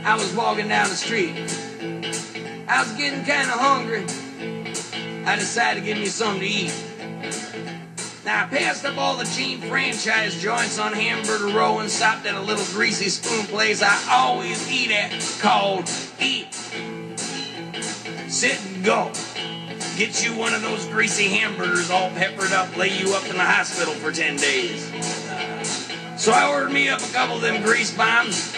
I was walking down the street. I was getting kind of hungry. I decided to give me something to eat. Now, I passed up all the chain franchise joints on Hamburger Row and stopped at a little greasy spoon place I always eat at called Eat, Sit, and Go. Get you one of those greasy hamburgers all peppered up, lay you up in the hospital for 10 days. So I ordered me up a couple of them grease bombs.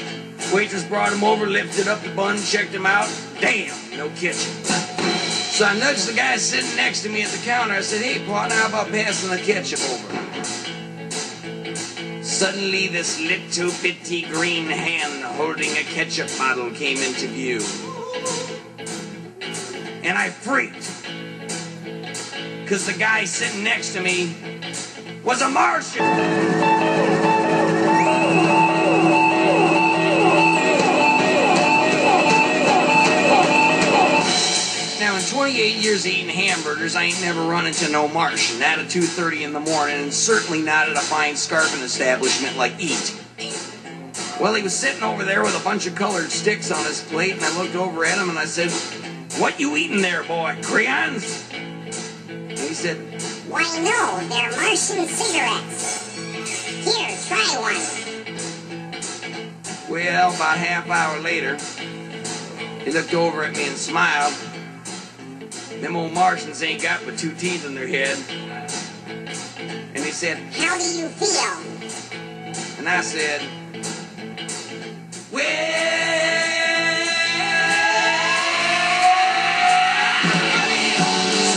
Waitress brought them over, lifted up the bun, checked them out. Damn, no ketchup. So I nudged the guy sitting next to me at the counter. I said, "Hey, partner, how about passing the ketchup over?" Suddenly, this little bitty green hand holding a ketchup bottle came into view. And I freaked. Because the guy sitting next to me was a Martian. Now, in 28 years of eating hamburgers, I ain't never run into no Martian. Not at 2:30 in the morning, and certainly not at a fine scarfing establishment like Eat. Well, he was sitting over there with a bunch of colored sticks on his plate, and I looked over at him and I said, "What you eating there, boy? Crayons?" And he said, "Why, no, they're Martian cigarettes. Here, try one." Well, about half hour later, he looked over at me and smiled. Them old Martians ain't got but 2 teeth in their head. And he said, "How do you feel?" And I said, "Well,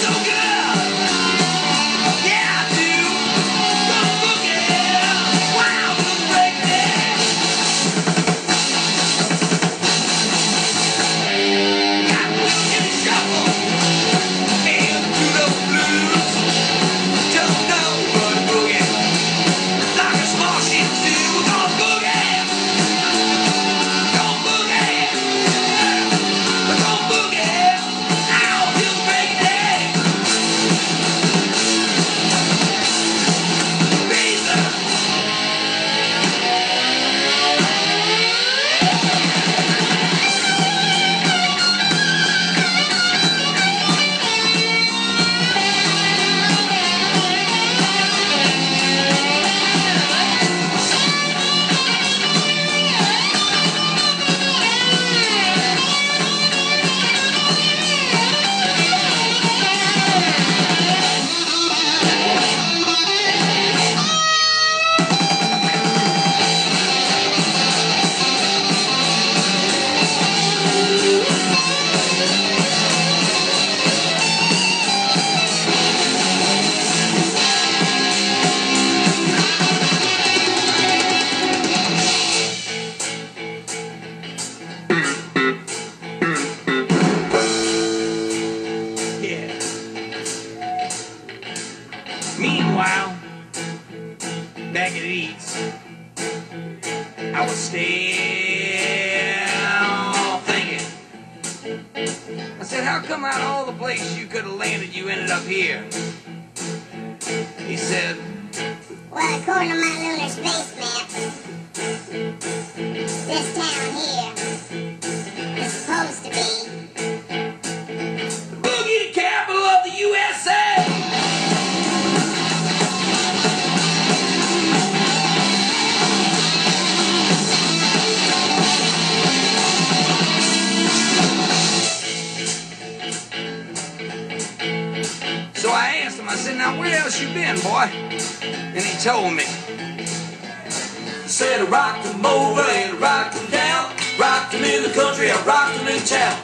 so good. Yeah, I do. Gulp Boogie. Wow, good breakdown. Got a little shuffle. And to the blues. Don't know what a boogie. Like a small shit too. Gulp Boogie. Gulp Boogie. Gulp Boogie. Ow, feel great day. Reason. Yeah. Meanwhile, back at Eats, I was still thinking. I said, "How come out of all the places you could have landed, you ended up here?" He said, "Well, according to my lunar space maps, this town here is supposed to be "The boogie capital of the USA!" So I asked him, I said, "Now where else you been, boy?" And he told me. Said I rocked him over and I rocked him down, rocked him in the country, I rocked him in town.